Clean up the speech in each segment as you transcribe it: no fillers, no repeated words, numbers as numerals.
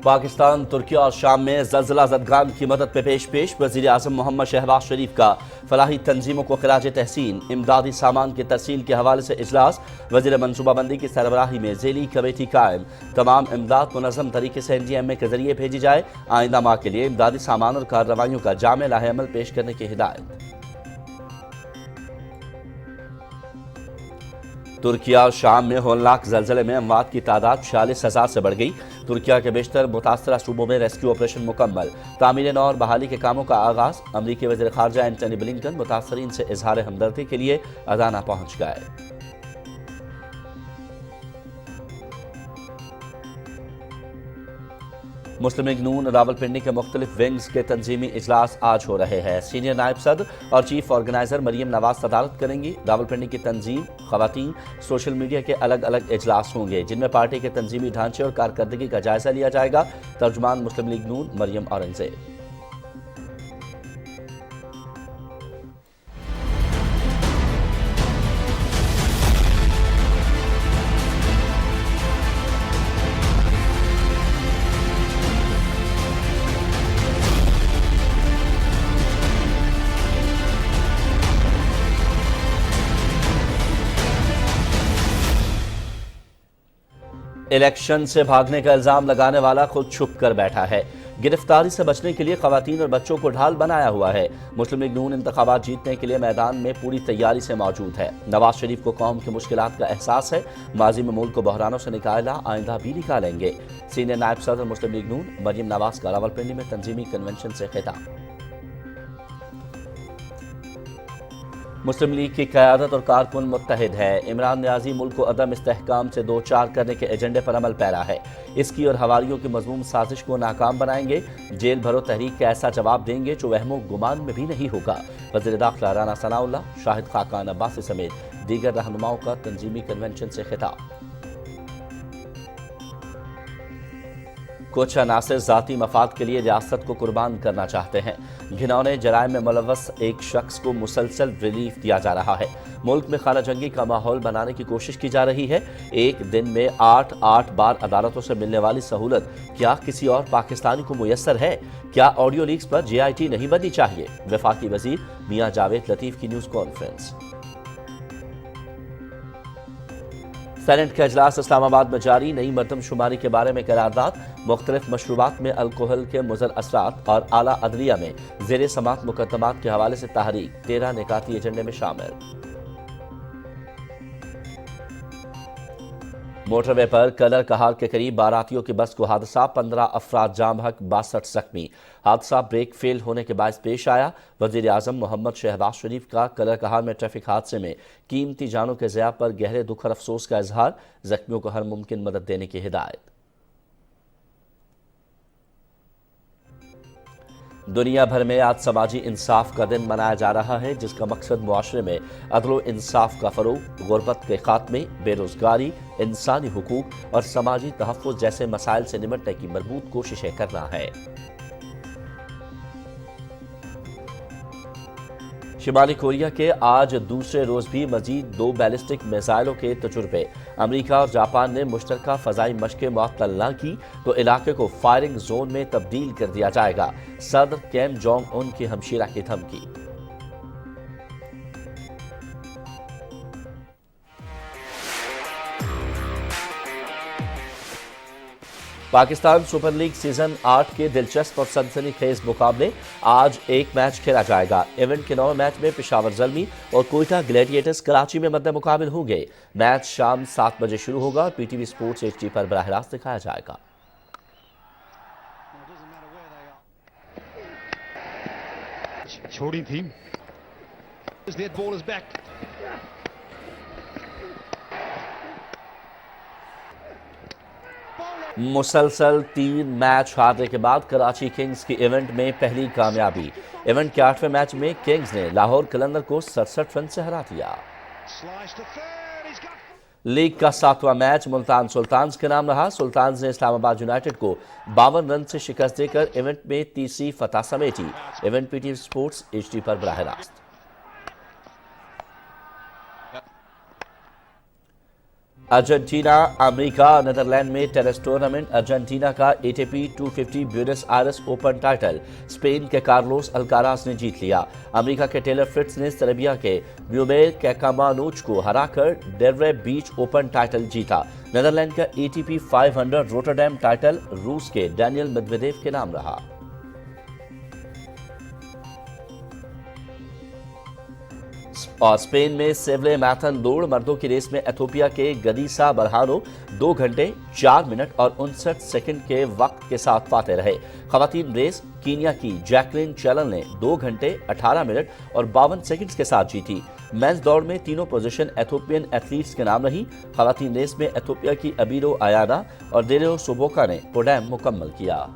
पाकिस्तान, तुर्किया और शाम में ज़लज़ला ज़दगान की मदद पे पेश वज़ीर आज़म मोहम्मद शहबाज शरीफ का फलाही तंजीमों को खिराज तहसीन। इमदादी सामान की तरसील के हवाले से इजलास। वज़ीर मनसूबाबंदी की सरबराही में ज़ेली कमेटी कायम। तमाम इमदाद मुनज़्ज़म तरीके से NDMA के जरिए भेजी जाए। आइंदा माह के लिए इमदादी सामान और कार्रवाइयों का जामे लाहेअमल पेश करने की हिदायत। तुर्किया और शाम में होलनाक ज़लज़ले में अमवात की तादाद 46,000 से बढ़ गई। तुर्किया के बेशतर मुतासरा सूबों में रेस्क्यू ऑपरेशन मुकम्मल। तामीर नौ और बहाली के कामों का आगाज। अमरीकी वज़ीर ख़ारजा एंटनी ब्लिंकन मुतासरीन से इजहार हमदर्दी के लिए अदाना पहुंच गए। मुस्लिम लीग नून रावलपिंडी के मुख्तलिफ विंग्स के तंजीमी इजलास आज हो रहे हैं। सीनियर नायब सदर और चीफ ऑर्गेनाइजर मरियम नवाज सदारत करेंगी। रावलपिंडी की तंजीम, खवातीन, सोशल मीडिया के अलग अलग इजलास होंगे जिनमें पार्टी के तंजीमी ढांचे और कारकर्दगी का जायजा लिया जाएगा। तर्जुमान मुस्लिम लीग नून मरियम औरंगजेब। इलेक्शन से भागने का इल्जाम लगाने वाला खुद छुप कर बैठा है। गिरफ्तारी से बचने के लिए खवातीन और बच्चों को ढाल बनाया हुआ है। मुस्लिम लीग नून इंतखाबात जीतने के लिए मैदान में पूरी तैयारी से मौजूद है। नवाज शरीफ को कौम की मुश्किलात का एहसास है। माजी में मुल्क को बहरानों से निकाला, आइंदा भी निकालेंगे। सीनियर नायब सदर मुस्लिम लीग नून मरियम नवाज का रावलपिंडी में तंजीमी कन्वेंशन से खिताब। मुस्लिम लीग की क़यादत और कारकुन मुत्तहिद है। इमरान नियाज़ी मुल्क को अदम इस्तेहकाम से दो चार करने के एजेंडे पर अमल पैरा है। इसकी और हवारियों की मज़मूम साजिश को नाकाम बनाएंगे। जेल भरो तहरीक का ऐसा जवाब देंगे जो वहमो गुमान में भी नहीं होगा। वज़ीर दाखिला राना सनाउल्लाह, शाहिद खाकान अब्बासी समेत दीगर रहनुमाओं का तंजीमी कन्वेंशन से खिताब। कुछ अनासिर ज़ाती मफाद के लिए रियासत को कुर्बान करना चाहते हैं। घिनौने जराइम में मुलव्वस एक शख्स को मुसलसल रिलीफ दिया जा रहा है। मुल्क में खाना जंगी का माहौल बनाने की कोशिश की जा रही है। एक दिन में 8 बार अदालतों से मिलने वाली सहूलत क्या किसी और पाकिस्तानी को मुयस्सर है? क्या ऑडियो लीक्स पर JIT नहीं बननी चाहिए? वफाकी वजीर मियां जावेद लतीफ की न्यूज़ कॉन्फ्रेंस। सेनेट का इजलास इस्लामाबाद में जारी। नई मरदमशुमारी के बारे में करारदाद। मुख्तलिफ मशरूबात में अल्कोहल के मुज़र असरात और आला अदलिया में ज़ेरे समात मुकदमात के हवाले से तहरीक 13 निकाती एजेंडे में शामिल। मोटरवे पर कलर कहार के करीब बारातियों की बस को हादसा। 15 अफराद जाम हक, 62 जख्मी। हादसा ब्रेक फेल होने के बायस पेश आया। वज़ीर आज़म मोहम्मद शहबाज शरीफ का कलर कहार में ट्रैफिक हादसे में कीमती जानों के ज़िया पर गहरे दुख और अफसोस का इजहार। जख्मियों को हर मुमकिन मदद देने की हिदायत। दुनिया भर में आज समाजी इंसाफ का दिन मनाया जा रहा है जिसका मकसद मुआशरे में अदल इंसाफ का फरोग, गुर्बत के खात्मे, बेरोजगारी, इंसानी हुकूक और समाजी तहफ़्फ़ुज़ जैसे मसाइल से निपटने की मजबूत कोशिशें करना है। शिमाली कोरिया के आज दूसरे रोज भी मजीद 2 बैलिस्टिक मिसाइलों के तजुर्बे। अमेरिका और जापान ने मुश्तरका फ़ज़ाई मशक़ें मुअत्तल न की तो इलाके को फायरिंग जोन में तब्दील कर दिया जाएगा। सदर किम जोंग उन की हमशीरा की धमकी। पाकिस्तान सुपर लीग सीजन 8 के दिलचस्प और सनसनीखेज मुकाबले। आज एक मैच खेला जाएगा। इवेंट के 9 मैच में पेशावर ज़ल्मी और कोयटा ग्लैडिएटर्स कराची में मद्दे मुकाबिल होंगे। मैच शाम 7 बजे शुरू होगा और PTV स्पोर्ट्स HD पर बराह रास्त दिखाया जाएगा। छोड़ी थी। मुसलसल 3 मैच हारने के बाद कराची किंग्स की इवेंट में पहली कामयाबी। इवेंट के 8वें मैच में किंग्स ने लाहौर कलंदर को 67 रन से हरा दिया। लीग का 7वां मैच मुल्तान सुल्तान्स के नाम रहा। सुल्तान्स ने इस्लामाबाद यूनाइटेड को 52 रन से शिकस्त देकर इवेंट में तीसरी फतह समेटी। इवेंट PTV स्पोर्ट्स HD पर बराह रास्त। अर्जेंटीना अमेरिका नीदरलैंड में टेनिस टूर्नामेंट। अर्जेंटीना का ATP 250 Buenos Aires open title Spain के कार्लोस अल्काराज ने जीत लिया। अमेरिका के टेलर फ्रिट्ज ने सर्बिया के ब्यूबेर कैकामानोच को हराकर डेर्रे बीच ओपन टाइटल जीता। नीदरलैंड का एटीपी 500 रोटरडैम टाइटल रूस के डैनियल मेदवेदेव के नाम रहा। और स्पेन में सेवले मैराथन दौड़ मर्दों की रेस में इथियोपिया के गदीसा बरहानो 2 घंटे 4 मिनट और 59 सेकंड के वक्त के साथ फाते रहे। खवातीन रेस कीनिया की जैकलिन चैलन ने 2 घंटे 18 मिनट और 52 सेकंड्स के साथ जीती। मेंस दौड़ में तीनों पोजीशन इथियोपियन एथलीट्स के नाम रही। खवातीन रेस में इथियोपिया की अबीरो आयाना और डेरो सोबोका ने पोडियम मुकम्मल किया।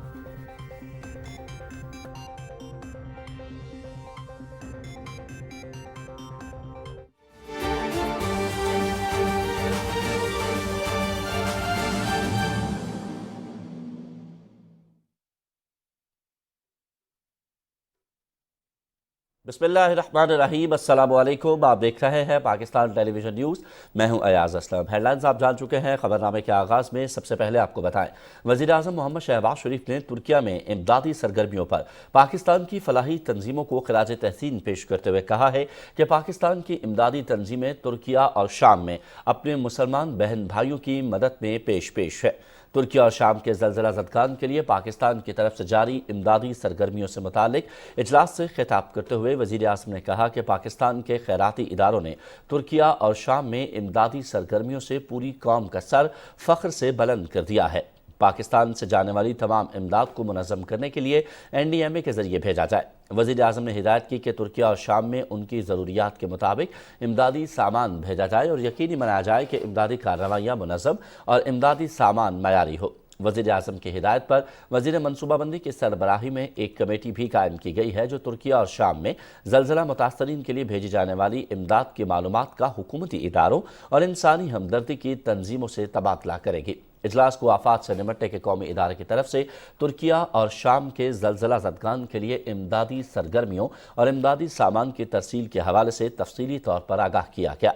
बिस्मिल्लाहिर्रहमानिर्रहीम, अस्सलामु अलैकुम। आप देख रहे हैं पाकिस्तान टेलीविजन न्यूज़। मैं हूं अयाज असलम। हेडलाइंस आप जान चुके हैं। खबरनामे के आगाज़ में सबसे पहले आपको बताएं, वज़ीर आज़म मोहम्मद शहबाज शरीफ ने तुर्किया में इमदादी सरगर्मियों पर पाकिस्तान की फलाही तंजीमों को खिराज तहसीन पेश करते हुए कहा है कि पाकिस्तान की इमदादी तंजीमें तुर्किया और शाम में अपने मुसलमान बहन भाइयों की मदद में पेश है। तुर्किया और शाम के ज़लज़ला ज़दगान के लिए पाकिस्तान की तरफ से जारी इमदादी सरगर्मियों से मुतालिक इजलास से खिताब करते हुए वज़ीर आज़म ने कहा कि पाकिस्तान के खैराती इदारों ने तुर्किया और शाम में इमदादी सरगर्मियों से पूरी कौम का सर फ़ख्र से बुलंद कर दिया है। पाकिस्तान से जाने वाली तमाम इमदाद को मुनज़्ज़म करने के लिए NDMA के ज़रिए भेजा जाए। वज़ीर आज़म ने हिदायत की कि तुर्किया और शाम में उनकी ज़रूरियात के मुताबिक इमदादी सामान भेजा जाए और यकीनी बनाया जाए कि इमदादी कार्रवाइयाँ मुनज़्ज़म और इमदादी सामान मयारी हो। वज़ीर आज़म की हिदायत पर वज़ीर मनसूबाबंदी की सरबराही में एक कमेटी भी कायम की गई है जो तुर्किया और शाम में ज़लज़ला मुतासरीन के लिए भेजी जाने वाली इमदाद की मालूमात का हुकूमती इदारों और इंसानी हमदर्दी की तंजीमों से तबादला करेगी। इजलास को आफात से निपटने के कौमी इदारे की तरफ से तुर्किया और शाम के ज़लज़ला ज़दगान के लिए इमदादी सरगर्मियों और इमदादी सामान की तरसील के हवाले से तफसीली तौर पर आगाह किया गया।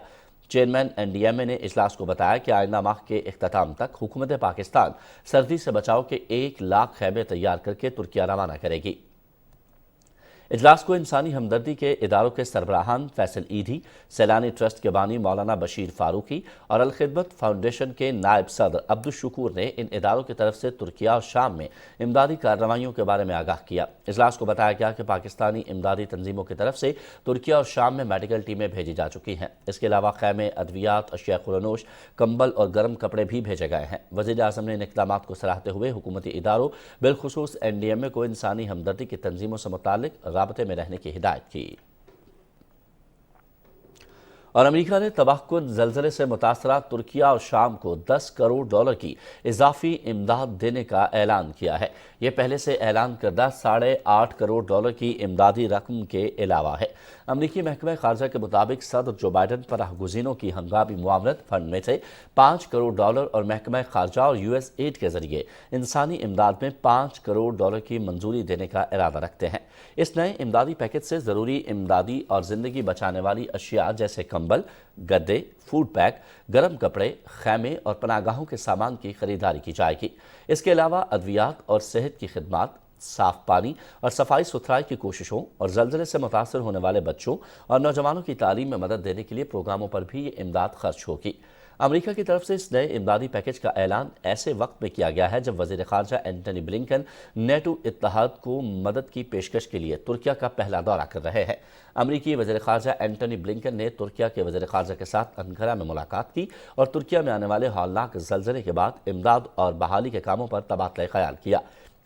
चेयरमैन NDMA ने इजलास को बताया कि आइंदा माह के इख्तिताम तक हुकूमत पाकिस्तान सर्दी से बचाव के 1 लाख खैमे तैयार करके तुर्किया रवाना करेगी। इजलास को इंसानी हमदर्दी के इदारों के सरबराहान फैसल ईदी, सैलानी ट्रस्ट के बानी मौलाना बशीर फारूकी और अल खिदमत फाउंडेशन के नायब सदर अब्दुल शुकूर ने इन इदारों की तरफ से तुर्किया और शाम में इमदादी कार्रवाइयों के बारे में आगाह किया। इजलास को बताया गया कि पाकिस्तानी इमदादी तंजीमों की तरफ से तुर्किया और शाम में मेडिकल टीमें भेजी जा चुकी हैं। इसके अलावा खैमे, अद्वियात, अशिया खुरनोश, कंबल और गर्म कपड़े भी भेजे गए हैं। वज़ीर आज़म ने इन इक़दामात को सराहते हुए हुकूमती इदारों बिलखुसूस NDMA को इंसानी हमदर्दी की तंजीमों से मुतालिक राबते में रहने की हिदायत की। और अमेरिका ने तबाहकुन ज़लज़ले से मुतासरा तुर्किया और शाम को $10 करोड़ की इजाफी इमदाद देने का ऐलान किया है। यह पहले से ऐलान करदा $8.5 करोड़ की इमदादी रकम के अलावा है। अमरीकी महकमा खारजा के मुताबिक सदर जो बाइडन पनाहगुज़ीनों की हंगामी मुआवनत फंड में से $5 करोड़ और महकमा खारजा और USAID के जरिए इंसानी इमदाद में $5 करोड़ की मंजूरी देने का इरादा रखते हैं। इस नए इमदादी पैकेज से ज़रूरी इमदादी और ज़िंदगी बचाने वाली अशिया जैसे कंबल, गद्दे, फूड पैक, गर्म कपड़े, खैमे और पनागाहों के सामान की खरीदारी की जाएगी। इसके अलावा अद्वियात और सेहत की खिदमात, साफ पानी और सफाई सुथराई की कोशिशों और ज़लज़ले से मुतासर होने वाले बच्चों और नौजवानों की तालीम में मदद देने के लिए प्रोग्रामों पर भी ये इमदाद खर्च होगी। अमेरिका की तरफ से इस नए इमदादी पैकेज का ऐलान ऐसे वक्त में किया गया है जब वज़ीर ख़ारजा एंटनी ब्लिंकन नेटो इत्तेहाद को मदद की पेशकश के लिए तुर्किया का पहला दौरा कर रहे हैं। अमरीकी वज़ीर ख़ारजा एंटनी ब्लिंकन ने तुर्किया के वज़ीर ख़ारजा के साथ अंकारा में मुलाकात की और तुर्किया में आने वाले हौलनाक ज़लज़ले के बाद इमदाद और बहाली के कामों पर तबादला ख्याल किया।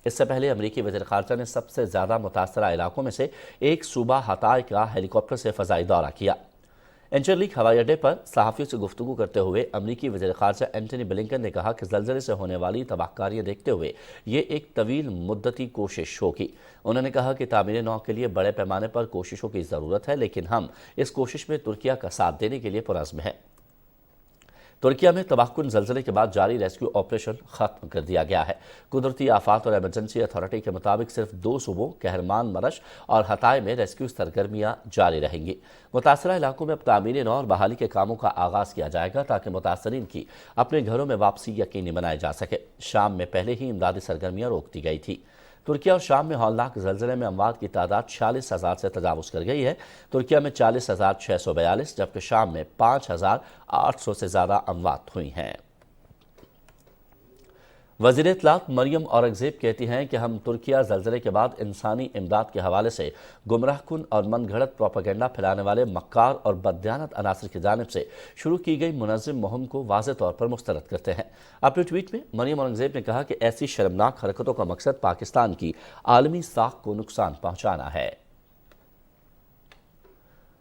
इससे पहले अमरीकी वज़ीर ख़ारजा ने सबसे ज़्यादा मुतासरा इलाकों में से एक सूबा हताय का हेलीकॉप्टर से फ़ज़ाई दौरा किया। इंचरलीक हवाई अड्डे पर सहाफ़ियों से गुफ्तगू करते हुए अमरीकी वज़ीर ख़ारजा एंटनी ब्लिंकन ने कहा कि ज़लज़ले से होने वाली तबाहकारियाँ देखते हुए ये एक तवील मुद्दती कोशिश होगी। उन्होंने कहा कि तामीर नौ के लिए बड़े पैमाने पर कोशिशों की ज़रूरत है, लेकिन हम इस कोशिश में तुर्किया का साथ देने के लिए पुरज़्म हैं। तुर्किया में तबाहकुन ज़लज़ले के बाद जारी रेस्क्यू ऑपरेशन ख़त्म कर दिया गया है। कुदरती आफात और एमरजेंसी अथॉरिटी के मुताबिक सिर्फ 2 सूबों कहरमान मरश और हताय में रेस्क्यू सरगर्मियां जारी रहेंगी। मुतासरा इलाकों में अब तामीरी नौ और बहाली के कामों का आगाज़ किया जाएगा ताकि मुतासरीन की अपने घरों में वापसी यकीनी बनाई जा सके। शाम में पहले ही इमदादी सरगर्मियां रोक दी गई थी। तुर्किया और शाम में हौलनाक ज़लज़ले में अमवात की तादाद 46,000 से तजावुज़ कर गई है। तुर्किया में 40,642 जबकि शाम में 5,800 से ज़्यादा अमवात हुई हैं। वज़ीर इत्तलात मरियम औरंगज़ेब कहती हैं कि हम तुर्किया ज़लज़ले के बाद इंसानी इमदाद के हवाले से गुमराहकुन और मनगढ़ंत प्रोपेगेंडा फैलाने वाले मक्कार और बददियानत अनासर की जानिब से शुरू की गई मुनज़्ज़म मुहिम को वाज़ेह तौर पर मुस्तरद करते हैं। अपने ट्वीट में मरियम औरंगज़ेब ने कहा कि ऐसी शर्मनाक हरकतों का मकसद पाकिस्तान की आलमी साख को नुकसान पहुँचाना है।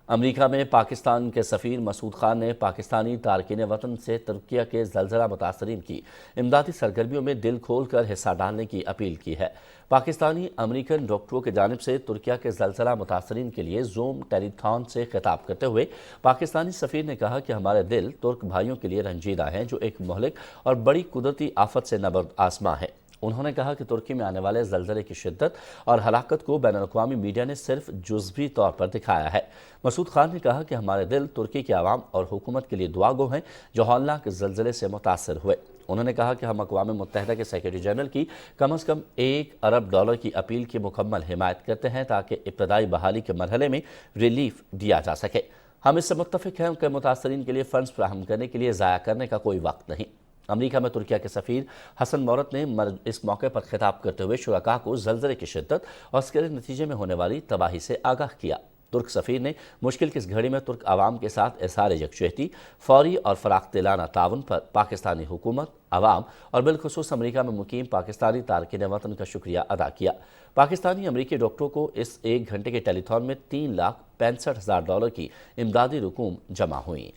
अमेरिका में पाकिस्तान के सफ़ीर मसूद खान ने पाकिस्तानी तारकीन वतन से तुर्किया के ज़लज़ला मुतासरीन की इमदादी सरगर्मियों में दिल खोल कर हिस्सा डालने की अपील की है। पाकिस्तानी अमेरिकन डॉक्टरों की जानिब से तुर्किया के ज़लज़ला मुतासरीन के लिए ज़ूम टेलीथॉन से खिताब करते हुए पाकिस्तानी सफ़ीर ने कहा कि हमारे दिल तुर्क भाइयों के लिए रंजीदा हैं जो एक मोहलिक और बड़ी कुदरती आफत से नबर्द आसमां है। उन्होंने कहा कि तुर्की में आने वाले ज़लज़ले की शिद्दत और हलाकत को बैनुल-अक़वामी मीडिया ने सिर्फ जुज़वी तौर पर दिखाया है। मसूद खान ने कहा कि हमारे दिल तुर्की के आवाम और हुकूमत के लिए दुआगो हैं जो हौलनाक ज़लज़ले से मुतासर हुए। उन्होंने कहा कि हम अक़वाम मुत्तहिदा के सेक्रेटरी जनरल की कम अज़ कम $1 अरब की अपील की मुकम्मल हिमायत करते हैं ताकि इब्तदाई बहाली के मरहले में रिलीफ दिया जा सके। हम इससे मुत्तफ़िक हैं कि मुतासरीन के लिए फ़ंड्स फराहम करने के लिए ज़ाया करने का कोई वक्त नहीं। अमेरिका में तुर्किया के सफ़ीर हसन मौरत ने इस मौके पर खिताब करते हुए शुरका को ज़लज़ले की शिद्दत और इसके नतीजे में होने वाली तबाही से आगाह किया। तुर्क सफ़ीर ने मुश्किल की इस घड़ी में तुर्क आवाम के साथ इज़हार यकजहती, फौरी और फ़राख़-दिलाना ताउन पर पाकिस्तानी हुकूमत, आवाम और बिलखुसूस अमेरिका में मुकीम पाकिस्तानी तारकीन वतन का शुक्रिया अदा किया। पाकिस्तानी अमरीकी डॉक्टरों को इस 1 घंटे के टेलीथॉन में $3,65,000 की इमदादी रकूम जमा हुई।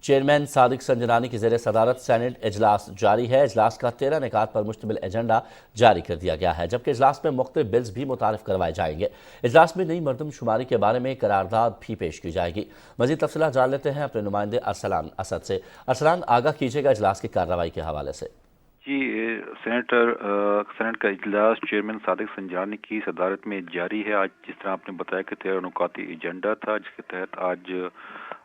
चेयरमैन सादिक संजनानी की ज़ेर सदारत सेनेट इजलास जारी है। इजलास का 13 निकात पर मुश्तमिल एजेंडा जारी कर दिया गया है, जबकि इजलास में मुख्तलिफ बिल्स भी मुतारिफ करवाए जाएंगे। इजलास में नई मरदमशुमारी के बारे में करारदाद भी पेश की जाएगी। मज़ीद तफसीलात जान लेते हैं अपने नुमाइंदे अरसलान असद से। अरसलान, आगाह कीजिएगा इजलास की कार्रवाई के हवाले से। जी, सेनेट का इजलास चेयरमैन सादिक संजानी की सदारत में जारी है। आज जिस तरह आपने बताया कि 13 नुकाती एजेंडा था, जिसके तहत आज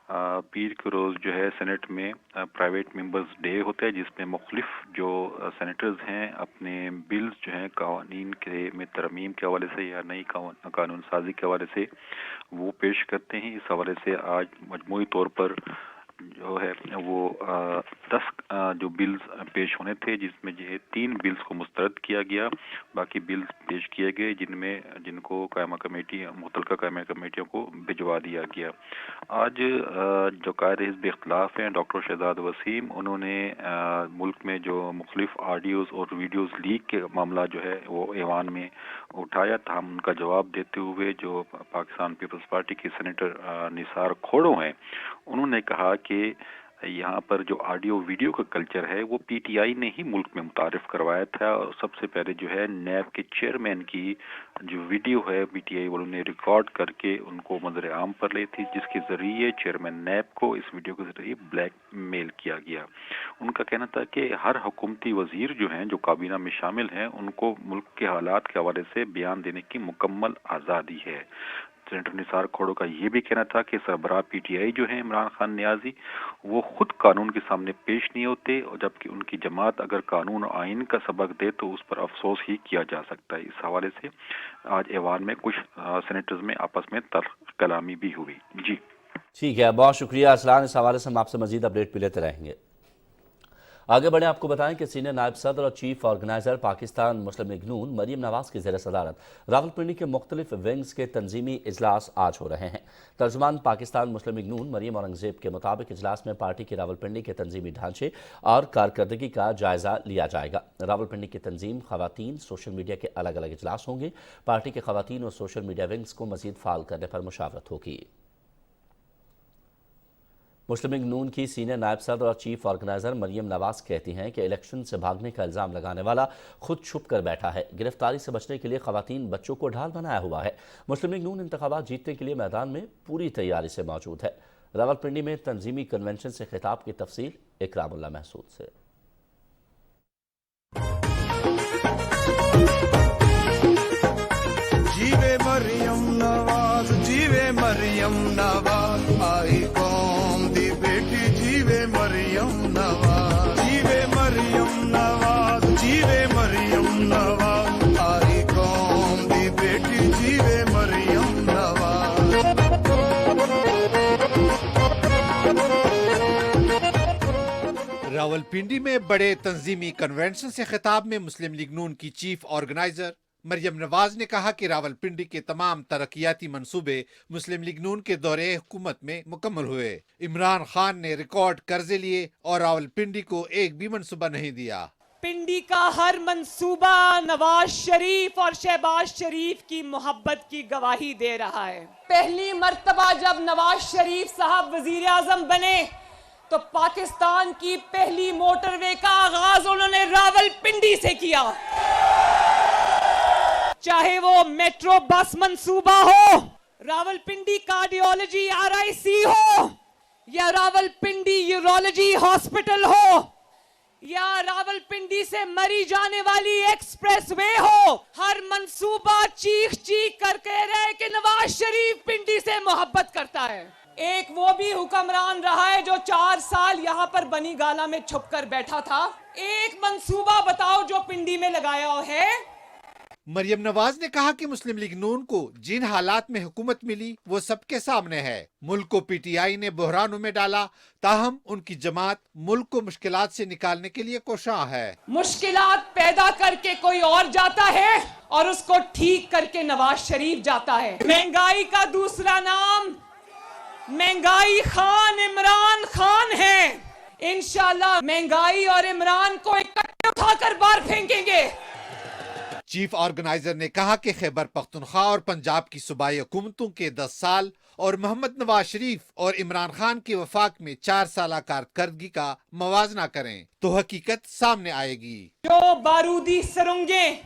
पीर के रोज़ जो है सेनेट में प्राइवेट मेंबर्स डे होता है, जिसमें मुख्तलिफ जो सेनेटर्स हैं अपने बिल्स जो हैं कानून के में तरमीम के हवाले से या नई कानून साजी के हवाले से वो पेश करते हैं। इस हवाले से आज मजमूई तौर पर जो है वो 10 जो बिल्स पेश होने थे, जिसमें जो है 3 बिल्स को मुस्तरद किया गया, बाकी बिल्स पेश किए गए जिनको कायमा कमेटी मुतलका कायमा कमेटियों को भिजवा दिया गया। आज जो कायद हिज़्ब इख्तिलाफ हैं डॉक्टर शहजाद वसीम, उन्होंने मुल्क में जो मुख्तलिफ ऑडियोज़ और वीडियोज़ लीक के मामला जो है वो ऐवान में उठाया था। हम उनका जवाब देते हुए जो पाकिस्तान पीपल्स पार्टी के सेनेटर निसार खोड़ो हैं, उन्होंने कहा कि यहाँ पर जो ऑडियो वीडियो का कल्चर है वो पीटीआई ने ही मुल्क में मुतारिफ करवाया था। और सबसे पहले जो है नैब के चेयरमैन की जो वीडियो है पीटीआई वालों ने रिकॉर्ड करके उनको मंजर आम पर ली थी, जिसके ज़रिए चेयरमैन नैब को इस वीडियो के ज़रिए ब्लैकमेल किया गया। उनका कहना था कि हर हुकूमती वजीर जो हैं जो काबीना में शामिल हैं उनको मुल्क के हालात के हवाले से बयान देने की मुकम्मल आज़ादी है। सेनेटर निसार खोड़ो का ये भी कहना था कि सरबराह पीटीआई जो है इमरान खान नियाजी, वो खुद कानून के सामने पेश नहीं होते, और जबकि उनकी जमात अगर कानून और आइन का सबक दे तो उस पर अफसोस ही किया जा सकता है। इस हवाले से आज ऐवान में कुछ सेनेटर्स में आपस में तल्ख कलामी भी हुई। जी ठीक है, बहुत शुक्रिया अरसलान। इस हवाले से हम आपसे मजीद अपडेट भी लेते रहेंगे। आगे बढ़े, आपको बताएं कि सीनियर नायब सदर और चीफ ऑर्गेनाइजर पाकिस्तान मुस्लिम लीग नून मरीम नवाज की ज़ेर सदारत रावलपिंडी के मुख्तलिफ विंग्स के तंजीमी इजलास आज हो रहे हैं। तर्जुमान पाकिस्तान मुस्लिम लीग नून मरीम औरंगज़ेब के मुताबिक इजलास में पार्टी की रावलपिंडी के तंजीमी ढांचे और कारकर्दगी का जायज़ा लिया जाएगा। रावलपिंडी की तंजीम, खवातीन, सोशल मीडिया के अलग अलग इजलास होंगे। पार्टी के खवातीन और सोशल मीडिया विंग्स को मजीद फाल करने पर मुशावरत होगी। मुस्लिम लीग नून की सीनियर नायब सदर और चीफ ऑर्गेनाइजर मरियम नवाज कहती हैं कि इलेक्शन से भागने का इल्ज़ाम लगाने वाला खुद छुप कर बैठा है। गिरफ्तारी से बचने के लिए खवातीन बच्चों को ढाल बनाया हुआ है। मुस्लिम लीग नून इंतखाबात जीतने के लिए मैदान में पूरी तैयारी से मौजूद है। रावलपिंडी में तंजीमी कन्वेंशन से खिताब की तफसील इकरामुल्लाह महसूद से। जीवे मरियम नवाज, जीवे मरियम नवाज, आई कौम दी बेटी जीवे मरियम नवाज, जीवे मरियम नवाज, जीवे मरियम नवाज, आई कौम दी बेटी जीवे मरियम नवाज। रावलपिंडी में बड़े तंजीमी कन्वेंशन से खिताब में मुस्लिम लीग नून की चीफ ऑर्गेनाइजर मरियम नवाज ने कहा कि रावलपिंडी के तमाम तरक्याती मंसूबे मुस्लिम लीग नून के दौरे हुकूमत में मुकम्मल हुए। इमरान खान ने रिकॉर्ड कर्जे लिए और रावलपिंडी को एक भी मंसूबा नहीं दिया। पिंडी का हर मंसूबा नवाज शरीफ और शहबाज शरीफ की मोहब्बत की गवाही दे रहा है। पहली मर्तबा जब नवाज शरीफ साहब वजीर आजम बने तो पाकिस्तान की पहली मोटरवे का आगाज उन्होंने रावलपिंडी से किया। चाहे वो मेट्रो बस मंसूबा हो, रावलपिंडी कार्डियोलॉजी आरआईसी हो, या रावलपिंडी यूरोलॉजी हॉस्पिटल हो, या रावलपिंडी से मरी जाने वाली एक्सप्रेस वे हो, हर मंसूबा चीख चीख कर कह रहा है कि नवाज शरीफ पिंडी से मोहब्बत करता है। एक वो भी हुक्मरान रहा है जो 4 साल यहाँ पर बनी गाला में छुप कर बैठा था। एक मंसूबा बताओ जो पिंडी में लगाया है। मरियम नवाज ने कहा कि मुस्लिम लीग नून को जिन हालात में हुकूमत मिली वो सबके सामने है। मुल्क को पीटीआई ने बहरानों में डाला, ताहम उनकी जमात मुल्क को मुश्किलात से निकालने के लिए कोशां है। मुश्किलात पैदा करके कोई और जाता है और उसको ठीक करके नवाज शरीफ जाता है। महंगाई का दूसरा नाम महंगाई खान इमरान खान है। इंशाल्लाह महंगाई और इमरान को इकट्ठे उठाकर बाहर फेंकेंगे। चीफ ऑर्गेनाइजर ने कहा कि खैबर पख्तूनख्वा और पंजाब की सूबाई हुकूमतों के 10 साल और मोहम्मद नवाज शरीफ और इमरान खान के वफाक में 4 साल कारकर्दगी का मवाजना करें तो हकीकत सामने आएगी। जो बारूदी सुरंगें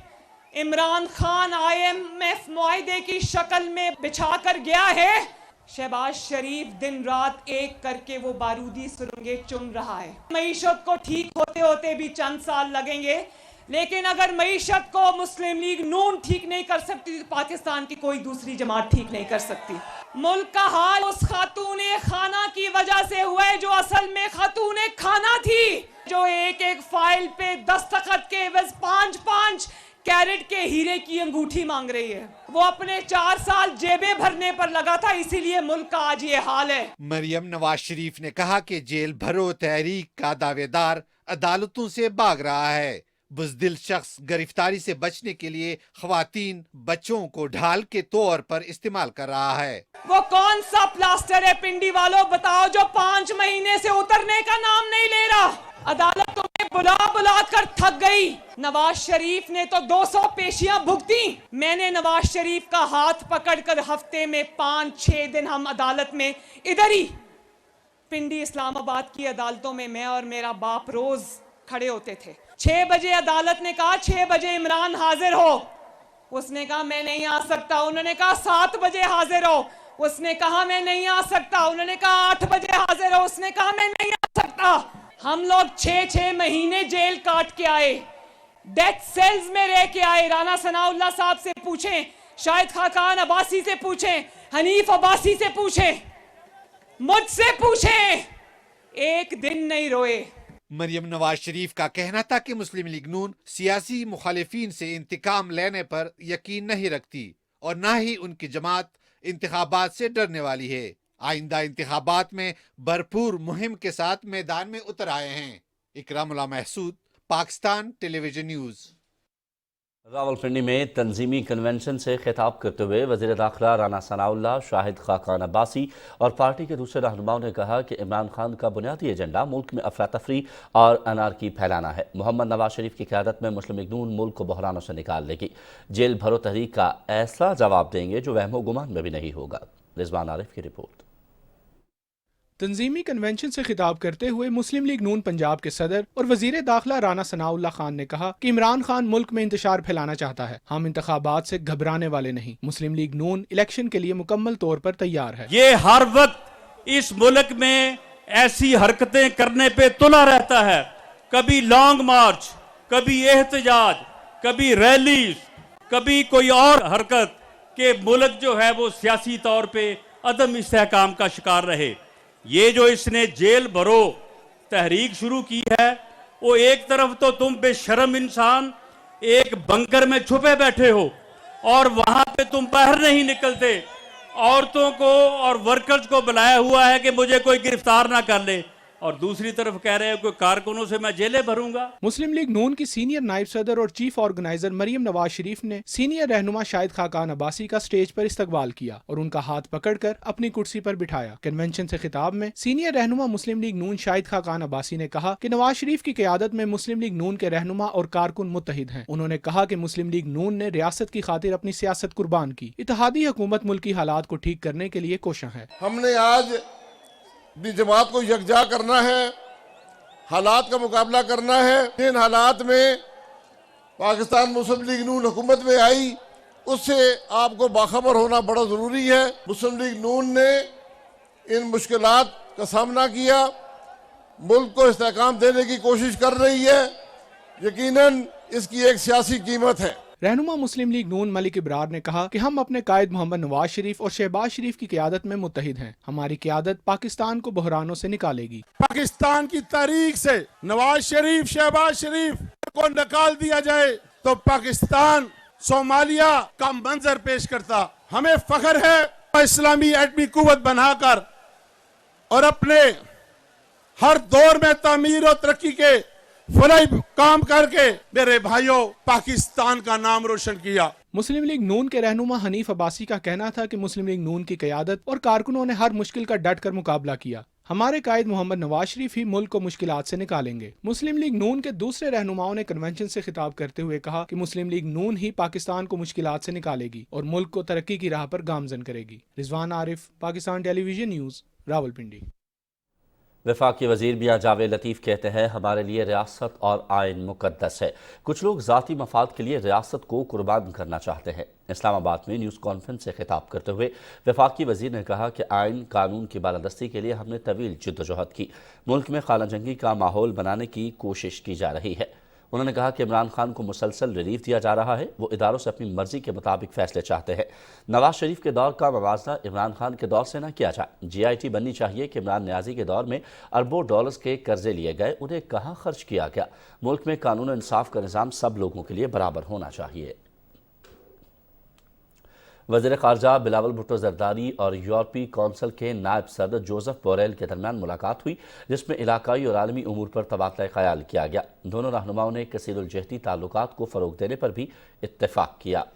इमरान खान IMF मुआहदे की शक्ल में बिछा कर गया है, शहबाज शरीफ दिन रात एक करके वो बारूदी सुरंगें चुन रहा है। मईशत को ठीक होते होते भी चंद साल लगेंगे, लेकिन अगर मईशत को मुस्लिम लीग नून ठीक नहीं कर सकती तो पाकिस्तान की कोई दूसरी जमात ठीक नहीं कर सकती। मुल्क का हाल उस खातूने खाना की वजह से हुआ है जो असल में खातूने खाना थी, जो एक एक फाइल पे दस्तखत के एवज 5-5 कैरेट के हीरे की अंगूठी मांग रही है। वो अपने 4 साल जेबें भरने पर लगा था, इसीलिए मुल्क का आज ये हाल है। मरियम नवाज शरीफ ने कहा कि जेल भरो तहरीक का दावेदार अदालतों से भाग रहा है। बुज़दिल शख्स गिरफ्तारी से बचने के लिए खवातीन बच्चों को ढाल के तौर पर इस्तेमाल कर रहा है। वो कौन सा प्लास्टर है पिंडी वालों बताओ जो 5 महीने से उतरने का नाम नहीं ले रहा। अदालत तुम्हें बुला बुला कर थक गई। नवाज शरीफ ने तो 200 पेशियां भुगती। मैंने नवाज शरीफ का हाथ पकड़कर हफ्ते में 5-6 दिन हम अदालत में इधर ही पिंडी इस्लामाबाद की अदालतों में मैं और मेरा बाप रोज खड़े होते थे। 6 बजे अदालत ने कहा 6 बजे इमरान हाजिर हो। उसने कहा मैं नहीं आ सकता। उन्होंने कहा 7 बजे हाजिर हो। उसने कहा मैं नहीं आ सकता। उन्होंने कहा 8 बजे हाजिर हो। उसने कहा मैं नहीं आ सकता। हम लोग 6-6 महीने जेल काट के आए, डेथ सेल्स में रह के आए। राना सनाउल्लाह साहब से पूछें, शाहिद खाकान अब्बासी से पूछें, हनीफ अब्बासी से पूछें, मुझसे पूछें, एक दिन नहीं रोए। मरियम नवाज शरीफ का कहना था कि मुस्लिम लीग नून सियासी मुखालिफिन से इंतकाम लेने पर यकीन नहीं रखती और न ही उनकी जमात इंतखाबात से डरने वाली है। आइंदा इंतखाबात में भरपूर मुहिम के साथ मैदान में उतर आए हैं। Ikramullah Mehsud, Pakistan television news. रावलपिंडी में तंजीमी कन्वेंशन से खिताब करते हुए वज़ीर दाखिला राना सनाउल्लाह, शाहिद खाकान अब्बासी और पार्टी के दूसरे रहनुमाओं ने कहा कि इमरान खान का बुनियादी एजेंडा मुल्क में अफरा तफरी और अनारकी फैलाना है। मोहम्मद नवाज शरीफ की क़यादत में मुस्लिम लीग नून मुल्क को बहरानों से निकाल देगी। जेल भरो तहरीक का ऐसा जवाब देंगे जो वहमो गुमान में भी नहीं होगा। रिजवान आरिफ की रिपोर्ट। तंजीमी कन्वेंशन से खिताब करते हुए मुस्लिम लीग नून पंजाब के सदर और वजीर दाखिला राना सनाउल्लाह खान ने कहा कि इमरान खान मुल्क में इंतशार फैलाना चाहता है। हम इंतखाबात से घबराने वाले नहीं। मुस्लिम लीग नून इलेक्शन के लिए मुकम्मल तौर पर तैयार है। ये हर वक्त इस मुल्क में ऐसी हरकतें करने पे तुला रहता है, कभी लॉन्ग मार्च, कभी एहतजाज, कभी रैली, कभी कोई और हरकत के मुल्क जो है वो सियासी तौर पे अदम इस्तेहकाम का शिकार रहे। ये जो इसने जेल भरो तहरीक शुरू की है, वो एक तरफ तो तुम बेशर्म इंसान एक बंकर में छुपे बैठे हो और वहां पे तुम बाहर नहीं निकलते, औरतों को और वर्कर्स को बुलाया हुआ है कि मुझे कोई गिरफ्तार ना कर ले, और दूसरी तरफ कह रहे हो कि कारकुनों से मैं जेलें भरूंगा। मुस्लिम लीग नून की सीनियर नायब सदर और चीफ ऑर्गेनाइजर मरियम नवाज शरीफ ने सीनियर रहनुमा शाहिद खाकान अब्बासी का स्टेज पर इस्तकबाल किया और उनका हाथ पकड़कर अपनी कुर्सी पर बिठाया। कन्वेंशन से खिताब में सीनियर रहनुमा मुस्लिम लीग नून शाहिद खाकान अब्बासी ने कहा कि नवाज शरीफ की क़यादत में मुस्लिम लीग नून के रहनुमा और कारकुन मुत्तहिद हैं। उन्होंने कहा कि मुस्लिम लीग नून ने रियासत की खातिर अपनी सियासत कुर्बान की। इत्तेहादी हुकूमत मुल्की हालात को ठीक करने के लिए कोशिश है। हमने आज अपनी जमात को यकजा करना है, हालात का मुकाबला करना है। इन हालात में पाकिस्तान मुस्लिम लीग नून हुकूमत में आई, उससे आपको बाखबर होना बड़ा ज़रूरी है। मुस्लिम लीग नून ने इन मुश्किलात का सामना किया, मुल्क को इस्तेहकाम देने की कोशिश कर रही है। यकीनन इसकी एक सियासी कीमत है। रहनुमा मुस्लिम लीग नून मलिक इब्रार ने कहा कि हम अपने कायद मोहम्मद नवाज शरीफ और शहबाज शरीफ की क़यादत में मुत्तहिद हैं। हमारी क़यादत पाकिस्तान को बहरानों से निकालेगी। पाकिस्तान की तारीख से नवाज शरीफ, शहबाज शरीफ को निकाल दिया जाए तो पाकिस्तान सोमालिया का मंजर पेश करता। हमें फख्र है इस्लामी एटमी कुव्वत बनाकर और अपने हर दौर में तामीर और तरक्की के फलाई काम करके मेरे भाइयों पाकिस्तान का नाम रोशन किया। मुस्लिम लीग नून के रहनुमा हनीफ अब्बासी का कहना था कि मुस्लिम लीग नून की क़यादत और कारकुनों ने हर मुश्किल का डट कर मुकाबला किया। हमारे कायद मोहम्मद नवाज शरीफ ही मुल्क को मुश्किलात से निकालेंगे। मुस्लिम लीग नून के दूसरे रहनुमाओं ने कन्वेंशन से खिताब करते हुए कहा कि मुस्लिम लीग नून ही पाकिस्तान को मुश्किलात से निकालेगी और मुल्क को तरक्की की राह पर गामजन करेगी। Rizwan Arif, Pakistan television news, Rawalpindi. वफाकी वज़ीर मियां जावेद लतीफ़ कहते हैं, हमारे लिए रियासत और आइन मुक़द्दस है। कुछ लोग ज़ाती मफाद के लिए रियासत को कुर्बान करना चाहते हैं। इस्लामाबाद में न्यूज़ कॉन्फ्रेंस से खिताब करते हुए वफाकी वज़ीर ने कहा कि आइन कानून की बालादस्ती के लिए हमने तवील जिद्दोजहद की। मुल्क में खालाजंगी का माहौल बनाने की कोशिश की जा रही है। उन्होंने कहा कि इमरान खान को मुसलसल रिलीफ दिया जा रहा है, वो इदारों से अपनी मर्जी के मुताबिक फैसले चाहते हैं। नवाज शरीफ के दौर का मवाजना इमरान खान के दौर से न किया जाए। GIT बननी चाहिए कि इमरान न्याजी के दौर में अरबों डॉलर्स के कर्जे लिए गए, उन्हें कहाँ खर्च किया गया। मुल्क में कानून और इंसाफ का निज़ाम सब लोगों के लिए बराबर होना चाहिए। वज़ीर ख़ारजा बिलावल भुट्टो ज़रदारी और यूरोपीय कौंसिल के नायब सदर जोसेफ बोरेल के दरमियान मुलाकात हुई, जिसमें इलाकाई और आलमी उमूर पर तबादला ख़याल किया गया। दोनों रहनुमाओं ने कसीरुल-जहती ताल्लुकात को फ़रोग़ देने पर भी इत्तेफ़ाक़ किया।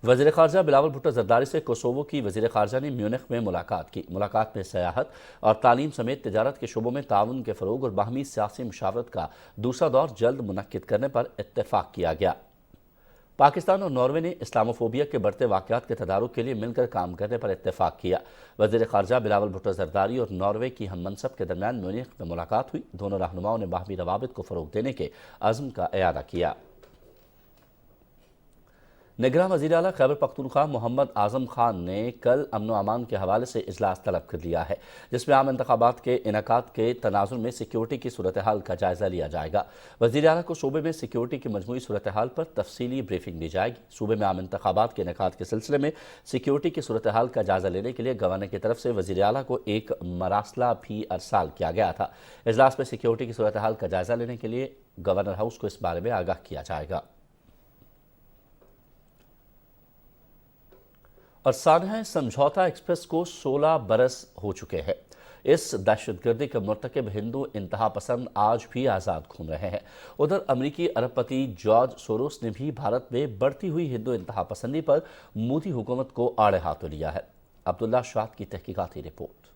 वज़ीर ख़ारजा बिलावल भुट्टो ज़रदारी से कोसोवो की वज़ीर ख़ारजा ने म्यूनिख में मुलाकात की। मुलाकात में सियाहत और तालीम समेत तिजारत के शोबों में ताउन के फ़रोग़ और बाहमी सियासी मुशावरत का दूसरा दौर जल्द मुनक्किद करने पर इत्तेफ़ाक़ किया गया। पाकिस्तान और नॉर्वे ने इस्लामोफोबिया के बढ़ते वाक़यात के तदारुक के लिए मिलकर काम करने पर इत्तेफ़ाक़ किया। वज़ीर ख़ारजा बिलावल भुट्टो ज़रदारी और नॉर्वे की हम मनसब के दरमियान म्यूनिख में मुलाकात हुई। दोनों रहनुमाओं ने बाहमी रवाबित को फ़रोग़ देने के अज़्म का इयादा किया। निगरां वज़ीर आला खैबर पख्तूनख्वा मोहम्मद आज़म खान ने कल अमन व अमान के हवाले से इजलास तलब कर लिया है, जिसमें आम इंतखाबात के इनेकाद के तनाजुर में सिक्योरिटी की सूरत हाल का जायज़ा लिया जाएगा। वज़ीर आला को सूबे में सिक्योरिटी की मजमूई सूरत हाल पर तफसीली ब्रीफिंग दी जाएगी। सूबे में आम इंतखाबात के इनेकाद के सिलसिले में सिक्योरिटी की सूरत हाल का जायज़ा लेने के लिए गवर्नर की तरफ से वज़ीर आला को एक मरासला भी अरसाल किया गया था। इजलास में सिक्योरिटी की सूरत हाल का जायज़ा लेने के लिए गवर्नर हाउस को इस बारे में आगाह किया जाएगा। और सानहा समझौता एक्सप्रेस को 16 बरस हो चुके हैं। इस दहशतगर्दी के मुर्तकिब हिंदू इंतहा पसंद आज भी आज़ाद घूम रहे हैं। उधर अमरीकी अरबपति जॉर्ज सोरोस ने भी भारत में बढ़ती हुई हिंदू इंतहा पसंदी पर मोदी हुकूमत को आड़े हाथों लिया है। अब्दुल्ला शाद की तहकीकाती रिपोर्ट।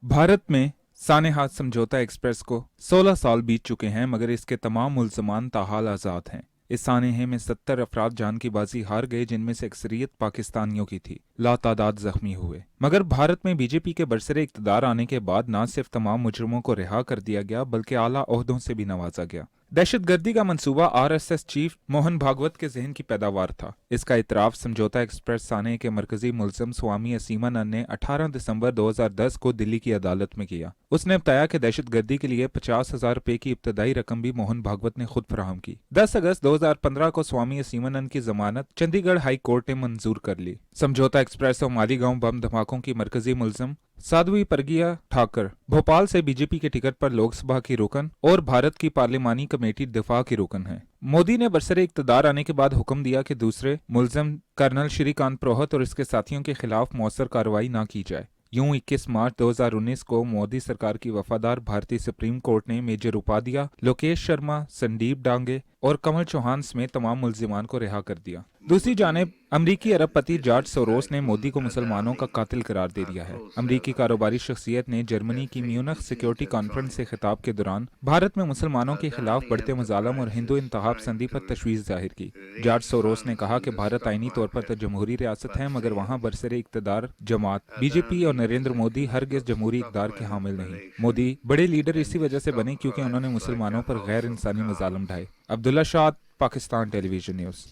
भारत में सानहा समझौता एक्सप्रेस को 16 साल बीत चुके हैं, मगर इसके तमाम मुल्ज़मान ताहाल आज़ाद हैं। इस सानहे में 70 अफराद जान की बाजी हार गए, जिनमें से अक्सरियत पाकिस्तानियों की थी। लातादाद जख्मी हुए। मगर भारत में बीजेपी के बरसरे इक़्तिदार आने के बाद न सिर्फ तमाम मुजरिमों को रिहा कर दिया गया, बल्कि आला ओहदों से भी नवाजा गया। दहशतगर्दी का मंसूबा RSS चीफ मोहन भागवत के जहन की पैदावार था। इसका इतराफ समझौता एक्सप्रेस सानहे के मरकजी मुलजम स्वामी असीमानंद ने 18 दिसंबर 2010 को दिल्ली की अदालत में किया। उसने बताया कि दहशतगर्दी के लिए 50,000 रुपए की इब्तदाई रकम भी मोहन भागवत ने खुद फराहम की। 10 अगस्त 2015 को स्वामी असीमानंद की जमानत चंडीगढ़ हाई कोर्ट ने मंजूर कर ली। समझौता एक्सप्रेस और मालीगांव बम धमाकों की मरकजी मुलजम साध्वी प्रज्ञा ठाकर भोपाल से बीजेपी के टिकट पर लोकसभा की रुकन और भारत की पार्लिमानी कमेटी दिफा की रुकन है। मोदी ने बरसरे इक़्तिदार आने के बाद हुक्म दिया कि दूसरे मुलजम कर्नल श्रीकांत प्रोहत और इसके साथियों के खिलाफ मौसर कार्रवाई न की जाए। यूं 21 मार्च 2019 को मोदी सरकार की वफादार भारतीय सुप्रीम कोर्ट ने मेजर उपाध्याय, लोकेश शर्मा, संदीप डांगे और कमल चौहान समेत तमाम मुल्जिमान को रिहा कर दिया। दूसरी जानिब अमरीकी अरबपति जॉर्ज सोरोस ने मोदी को मुसलमानों का कातिल करार दे दिया है। अमरीकी कारोबारी शख्सियत ने जर्मनी की म्यूनिख सिक्योरिटी कॉन्फ्रेंस से खिताब के दौरान भारत में मुसलमानों के खिलाफ बढ़ते मजालम और हिंदू इंतहा पसंदी पर तशवीश जाहिर की। जॉर्ज सोरोस ने कहा कि भारत आईनी तौर पर तो जमहूरी रियासत है, मगर वहाँ बरसरे इक़्तिदार जमात बीजेपी और नरेंद्र मोदी हरगिज़ जमहूरी इक़्तिदार के हामिल नहीं। मोदी बड़े लीडर इसी वजह से बने क्योंकि उन्होंने मुसलमानों पर गैर इंसानी मजालम ढाए। अब्दुल्ला शाद, पाकिस्तान टेलीविजन न्यूज़।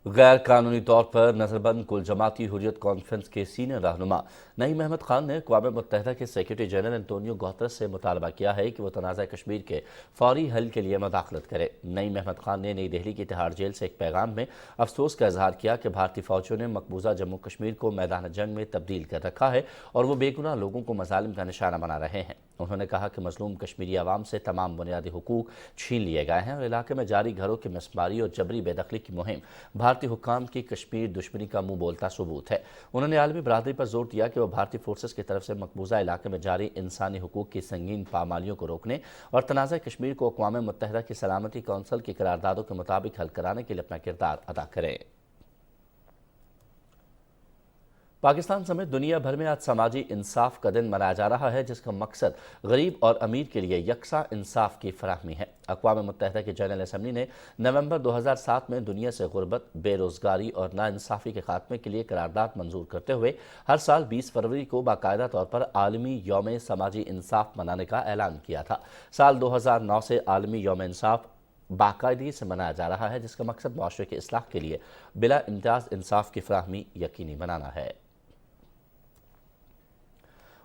गैर कानूनी तौर पर नजरबंद कुल जमाती हुर्रियत कॉन्फ्रेंस के सीनियर रहनुमा नईम अहमद खान ने अक़वाम मुत्तहिदा के सेक्रेटरी जनरल एंटोनियो गुतरस से मुतालबा किया है कि वो तनाज़ा कश्मीर के फौरी हल के लिए मदाखलत करे। नईम अहमद खान ने नई दिल्ली की तिहाड़ जेल से एक पैगाम में अफसोस का इजहार किया कि भारतीय फौजियों ने मकबूजा जम्मू कश्मीर को मैदान जंग में तब्दील कर रखा है और वो बेगुनाह लोगों को मजालिम का निशाना बना रहे हैं। उन्होंने कहा कि मजलूम कश्मीरी आवाम से तमाम बुनियादी हुकूक छीन लिए गए हैं और इलाके में जारी घरों की मिसमारी और जबरी बेदखली की मुहिम भारतीय हुक्काम की कश्मीर दुश्मनी का मुंह बोलता सबूत है। उन्होंने आलमी बरादरी पर जोर दिया कि वह भारतीय फोर्सेस की तरफ से मकबूजा इलाके में जारी इंसानी हुकूक की संगीन पामालियों को रोकने और तनाज़ा कश्मीर को अक़वाम मुत्तहिदा की सलामती कौंसिल की करारदादों के मुताबिक हल कराने के लिए अपना किरदार अदा करें। पाकिस्तान समेत दुनिया भर में आज समाजी इंसाफ का दिन मनाया जा रहा है, जिसका मकसद गरीब और अमीर के लिए यकसा इंसाफ की फराहमी है। अक़वाम मुत्तहिदा की जनरल असम्बली ने नवंबर 2007 में दुनिया से गुर्बत, बेरोज़गारी और नाइंसाफ़ी के खात्मे के लिए करारदाद मंजूर करते हुए हर साल 20 फरवरी को बाकायदा तौर पर आलमी यौम समाजी इंसाफ मनाने का ऐलान किया था। साल 2009 से आलमी यौम इंसाफ बाकायदगी से मनाया जा रहा है, जिसका मकसद मुआशरे के इस्लाह के लिए बिला इम्तियाज़ इंसाफ की फराहमी यकीनी बनाना है।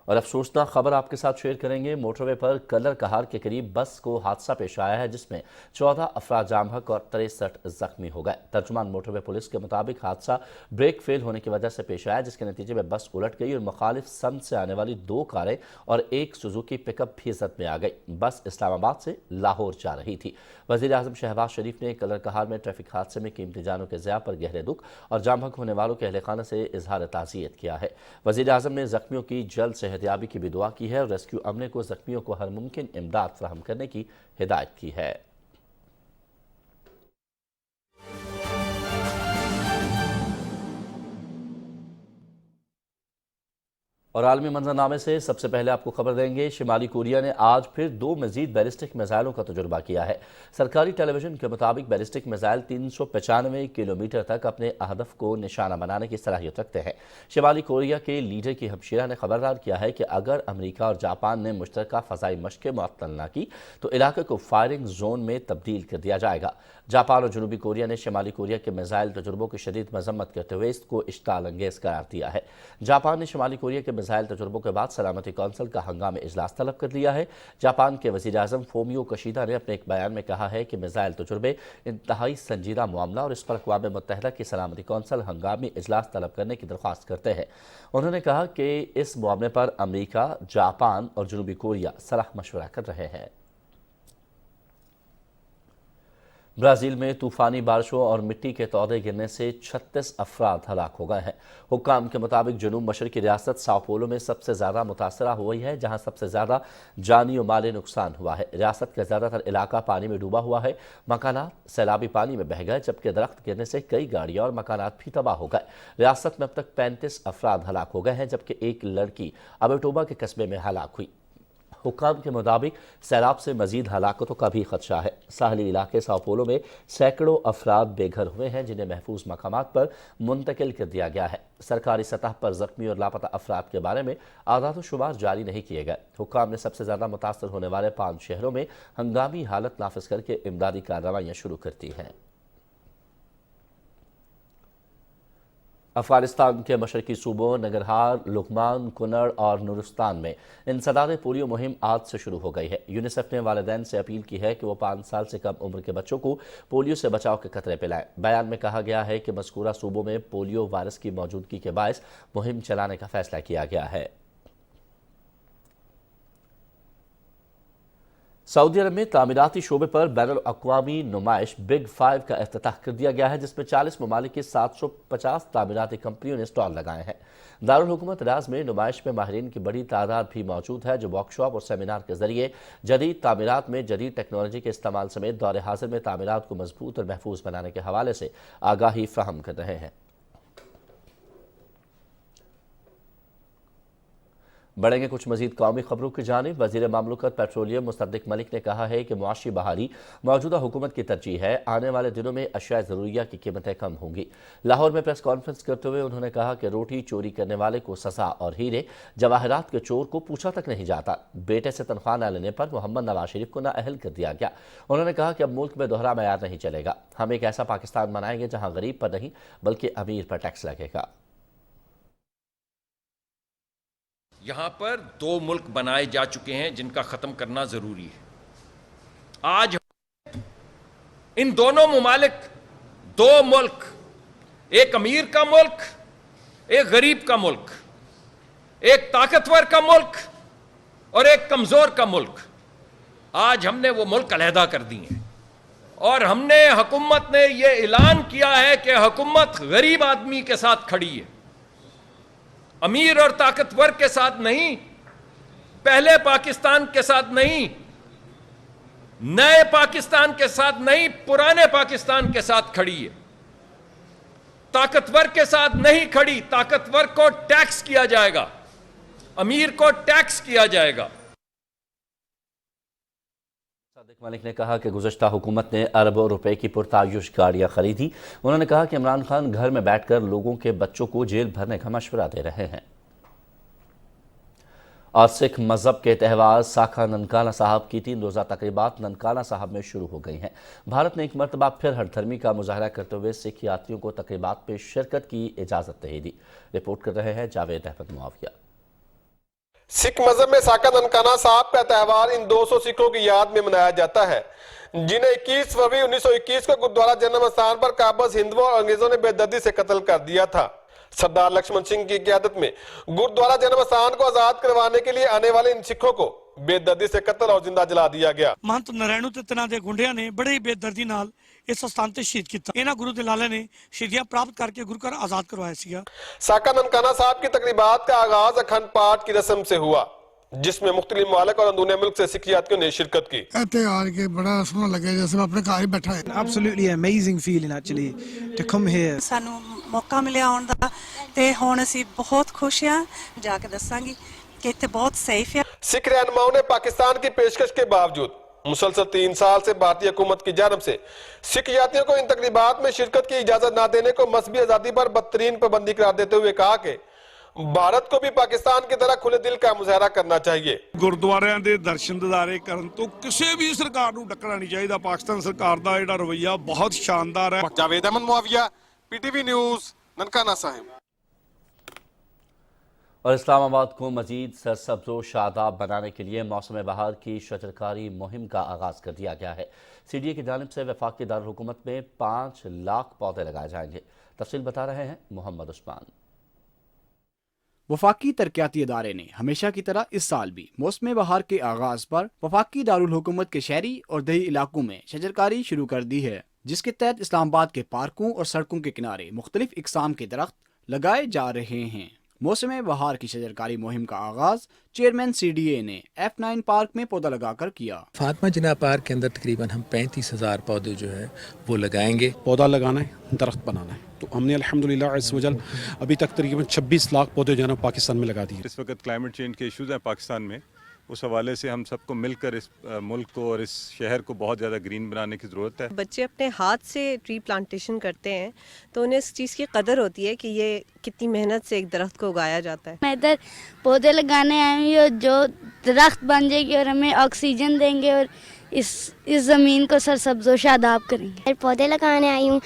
और अफसोसनाक खबर आपके साथ शेयर करेंगे। मोटरवे पर कलर कहार के करीब बस को हादसा पेश आया है, जिसमें 14 अफराद जाम हक और 63 जख्मी हो गए। तर्जुमान मोटरवे पुलिस के मुताबिक हादसा ब्रेक फेल होने की वजह से पेश आया, जिसके नतीजे में बस उलट गई और मुखालिफ सम से आने वाली 2 कारें और एक सुजुकी पिकअप भी जद में आ गई। बस इस्लामाबाद से लाहौर जा रही थी। वज़ीर आज़म शहबाज शरीफ ने कलर कहार में ट्रैफिक हादसे में कीमती जानों के ज़िया पर गहरे दुख और जाम हक होने वालों के अहले खाना से इजहार ताज़ियत किया है। वज़ीर आज़म ने जख्मियों की जल्द सेहतयाबी की भी दुआ की है और रेस्क्यू अमले को जख्मियों को हर मुमकिन इमदाद फराहम करने की हिदायत की है। और आलमी मंजरनामे से सबसे पहले आपको खबर देंगे, शिमाली कोरिया ने आज फिर 2 मजीद बैलिस्टिक मिसाइलों का तजुर्बा किया है। सरकारी टेलीविजन के मुताबिक बैलिस्टिक मिसाइल 395 किलोमीटर तक अपने अहदफ को निशाना बनाने की सलाहियत रखते हैं। शिमाली कोरिया के लीडर की हमशीरा ने खबरदार किया है कि अगर अमरीका और जापान ने मुश्तरका फ़ज़ाई मशक़ें मुअत्तल न की तो इलाके को फायरिंग जोन में तब्दील कर दिया जाएगा। जापान और जनूबी कोरिया ने शिमाली कोरिया के मिसाइल तजुर्बों की शदीद मजम्मत करते हुए इसको इश्ताल अंगेज़ करार दिया है। जापान ने शिमाली कोरिया के मिसाइल तजुर्बों के बाद सलामती कौंसिल का हंगामी इजलास तलब कर लिया है। जापान के वज़ीर आज़म फोमियो कशीदा ने अपने एक बयान में कहा है कि मिसाइल तजुर्बे इंतहाई संजीदा मामला और इस पर अक़वाम मुत्तहिदा की सलामती कौंसिल हंगामी इजलास तलब करने की दरख्वास्त करते हैं। उन्होंने कहा कि इस मामले पर अमरीका, जापान और जनूबी कोरिया सलाह मशवरा कर रहे हैं। ब्राज़ील में तूफ़ानी बारिशों और मिट्टी के तौदे गिरने से 36 अफराद हलाक हो गए हैं। हुक्काम के मुताबिक जनूब मशरक़ी रियासत साओ पोलो में सबसे ज़्यादा मुतासरा हुई है, जहाँ सबसे ज़्यादा जानी और माली नुकसान हुआ है। रियासत का ज़्यादातर इलाका पानी में डूबा हुआ है। मकानात सैलाबी पानी में बह गए, जबकि दरख्त गिरने से कई गाड़ियाँ और मकानात भी तबाह हो गए। रियासत में अब तक 35 अफराद हलाक हो गए हैं, जबकि एक लड़की अबेटोबा के कस्बे में हलाक हुई। हुक्काम के मुताबिक सैलाब से मजीद हलाकतों का भी खदशा है। साहली इलाके साओ पोलो में सैकड़ों अफराद बेघर हुए हैं, जिन्हें महफूज मकामात पर मुंतकिल कर दिया गया है। सरकारी सतह पर जख्मी और लापता अफराद के बारे में आदाद शुमार जारी नहीं किए गए। हुक्काम ने सबसे ज़्यादा मुतासर होने वाले 5 शहरों में हंगामी हालत नाफिज करके इमदादी कार्रवाइयाँ शुरू करती हैं। अफगानिस्तान के मशरकी सूबों नगरहार, लुकमान, कुनड़ और नुरिस्तान में इंसदाद पोलियो मुहिम आज से शुरू हो गई है। यूनिसेफ ने वालिदैन से अपील की है कि वो 5 साल से कम उम्र के बच्चों को पोलियो से बचाव के कतरे पिलाएं। बयान में कहा गया है कि मज़कूरा सूबों में पोलियो वायरस की मौजूदगी के बायस मुहिम चलाने का फैसला किया गया है। सऊदी अरब में तामीराती शोबे पर बैनुल अक़वामी नुमाइश बिग 5 का इफ्तिताह कर दिया गया है, जिसमें 40 ममालिक की 750 तामीराती कंपनियों ने स्टॉल लगाए हैं। दारुल हुकूमत रियाज में नुमाइश में माहिरीन की बड़ी तादाद भी मौजूद है, जो वर्कशॉप और सेमिनार के जरिए जदीद तामीरात में जदीद टेक्नोलॉजी के इस्तेमाल समेत दौर हाजिर में तामीरात को मजबूत और महफूज बनाने के हवाले से आगाही फराहम कर रहे हैं। बढ़ेंगे कुछ मजीद कौमी खबरों की जानिब। वज़ीर मामलूकत पेट्रोलियम मुस्तदिक मलिक ने कहा है कि मुआशी बहाली मौजूदा हुकूमत की तरजीह है। आने वाले दिनों में अशिया ज़रूरिया की कीमतें कम होंगी। लाहौर में प्रेस कॉन्फ्रेंस करते हुए उन्होंने कहा कि रोटी चोरी करने वाले को सजा और हीरे जवाहरात के चोर को पूछा तक नहीं जाता। बेटे से तनख्वाह न लेने पर मोहम्मद नवाज शरीफ को नाअहल कर दिया गया। उन्होंने कहा कि अब मुल्क में दोहरा मयार नहीं चलेगा। हम एक ऐसा पाकिस्तान बनाएंगे जहाँ गरीब पर नहीं बल्कि अमीर पर टैक्स लगेगा। यहाँ पर 2 मुल्क बनाए जा चुके हैं जिनका ख़त्म करना ज़रूरी है। आज इन दोनों मुमालिक 2 मुल्क, एक अमीर का मुल्क, एक गरीब का मुल्क, एक ताकतवर का मुल्क और एक कमज़ोर का मुल्क, आज हमने वो मुल्क अलहदा कर दिए हैं। और हमने, हुकूमत ने ये ऐलान किया है कि हुकूमत गरीब आदमी के साथ खड़ी है, अमीर और ताकतवर के साथ नहीं, पहले पाकिस्तान के साथ नहीं, नए पाकिस्तान के साथ नहीं, पुराने पाकिस्तान के साथ खड़ी है। ताकतवर के साथ नहीं खड़ी। ताकतवर को टैक्स किया जाएगा, अमीर को टैक्स किया जाएगा। मलिक ने कहा कि गुज़श्ता हुकूमत ने अरबों रुपए की पुरतायुश गाड़ियाँ खरीदी। उन्होंने कहा कि इमरान खान घर में बैठकर लोगों के बच्चों को जेल भरने का मशवरा दे रहे हैं। और सिख मजहब के त्यौहार साखा ननकाना साहब की 3 रोज़ा तकरीबात ननकाना साहब में शुरू हो गई हैं। भारत ने एक मरतबा फिर हरधर्मी का मुजाहरा करते हुए सिख यात्रियों को तकरीबात में शिरकत की इजाज़त नहीं दी। रिपोर्ट कर रहे हैं जावेद अहमद मुआविया। सिख मजहब में साका ननकाना साहब का त्यौहार इन 200 सिखों की याद में मनाया जाता है, जिन्हें 21 फरवरी 1921 को गुरुद्वारा जन्म स्थान पर काबज हिंदुओं और अंग्रेजों ने बेदर्दी से कत्ल कर दिया था। सरदार लक्ष्मण सिंह की क़यादत में गुरुद्वारा जन्म स्थान को आजाद करवाने के लिए आने वाले इन सिखों को बेदर्दी से कत्ल और जिंदा जला दिया गया। महंत नारायणू ते तना दे गुंडिया ने बड़े ही बेदर्दी नाल इस स्थान ते शहीद किया। इन्हां गुरु दे लाले ने शहीदियां प्राप्त करके गुरु घर आजाद करवाया सीगा। साका ननकाना साहब की तकरीबात का आगाज अखंड पाठ की रस्म से हुआ, जिसमें मुख्तलिफ मुमालिक और अंदरूनी मुल्क से सिख यात्रियों ने शिरकत की। त्यौहार के बड़ा सोहना लगे, जैसे अपने घर ही बैठा है। Absolutely amazing feeling actually to come here. ਸਾਨੂੰ ਮੌਕਾ ਮਿਲਿਆ ਆਉਣ ਦਾ ਤੇ ਹੁਣ ਅਸੀਂ ਬਹੁਤ ਖੁਸ਼ ਹਾਂ। ਜਾ ਕੇ ਦੱਸਾਂਗੀ कि इत्थे बहुत सेफ है। सिख रहनुमाओं ने पाकिस्तान की पेशकश के बावजूद मुसलसल 3 साल से भारतीय हुकूमत की जानब से सिख यात्रियों को इन तकरीबात में शिरकत की इजाजत न देने को मजहबी आजादी पर बदतरीन पाबंदी करार देते हुए कहा कि भारत को भी पाकिस्तान की तरह खुले दिल का मुजाहरा करना चाहिए। ਗੁਰਦੁਆਰਿਆਂ ਦੇ ਦਰਸ਼ਨ ਦਿਦਾਰੇ ਕਰਨ ਤੋਂ ਕਿਸੇ ਵੀ ਸਰਕਾਰ ਨੂੰ ਡੱਕਣਾ ਨਹੀਂ ਚਾਹੀਦਾ। ਪਾਕਿਸਤਾਨ ਸਰਕਾਰ ਦਾ ਜਿਹੜਾ ਰਵੱਈਆ ਬਹੁਤ ਸ਼ਾਨਦਾਰ ਹੈ। Javed Ahmed Muawiya, PTV news, Nankana Sahib. और इस्लामाबाद को मजीद सरसब्ज़ व शादाब बनाने के लिए मौसम बहार की शजरकारी मुहिम का आगाज़ कर दिया गया है। CDA की जानिब से वफाकी दारुल हुकूमत में 5 लाख पौधे लगाए जाएंगे। तफसील बता रहे हैं मोहम्मद उस्मान। वफाकी तरक्याती इदारे ने हमेशा की तरह इस साल भी मौसम बहार के आगाज़ पर वफाकी दारुल हुकूमत के शहरी और दही इलाकों में शजरकारी शुरू कर दी है, जिसके तहत इस्लामाबाद के पार्कों और सड़कों के किनारे मुख्तलिफ इकसाम के दरख्त लगाए जा रहे हैं। मौसम बहार की शजरकारी मुहिम का आगाज चेयरमैन CDA ने F9 पार्क में पौधा लगाकर किया। फातिमा जिन्ना पार्क के अंदर तकरीबन हम 35,000 पौधे जो है वो लगाएंगे। पौधा लगाना है, दरख्त बनाना है, तो हमने अल्हम्दुलिल्लाह अज़्ज़ वजल अभी तक तकरीबन 26 लाख पौधे जो है पाकिस्तान में लगा दिए। इस वक्त क्लाइमेट चेंज के इश्यूज़ हैं पाकिस्तान में, اس حوالے سے ہم سب کو مل کر اس ملک کو اور اس شہر کو بہت زیادہ گرین بنانے کی ضرورت ہے. بچے اپنے ہاتھ سے ٹری پلانٹیشن کرتے ہیں تو انہیں اس چیز کی قدر ہوتی ہے کہ یہ کتنی محنت سے ایک درخت کو اگایا جاتا ہے. میں ادھر پودے لگانے آئی ہوں اور جو درخت بن جائے گی اور ہمیں آکسیجن دیں گے اور اس زمین کو سرسبز و شاداب کریں گے. پودے لگانے آئی ہوں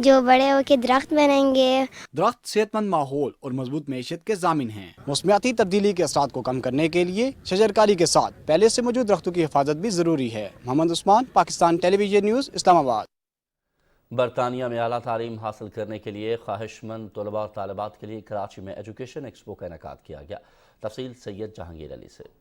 جو بڑے ہو کے درخت بنائیں گے. درخت صحت مند ماحول اور مضبوط معیشت کے ضامن ہیں. موسمیاتی تبدیلی کے اثرات کو کم کرنے کے لیے شجرکاری کے ساتھ پہلے سے موجود درختوں کی حفاظت بھی ضروری ہے. محمد عثمان، پاکستان ٹیلی ویژن نیوز، اسلام آباد. برطانیہ میں اعلیٰ تعلیم حاصل کرنے کے لیے خواہش مند طلباء اور طالبات کے لیے کراچی میں ایجوکیشن ایکسپو کا انعقاد کیا گیا. تفصیل سید جہانگیر علی سے.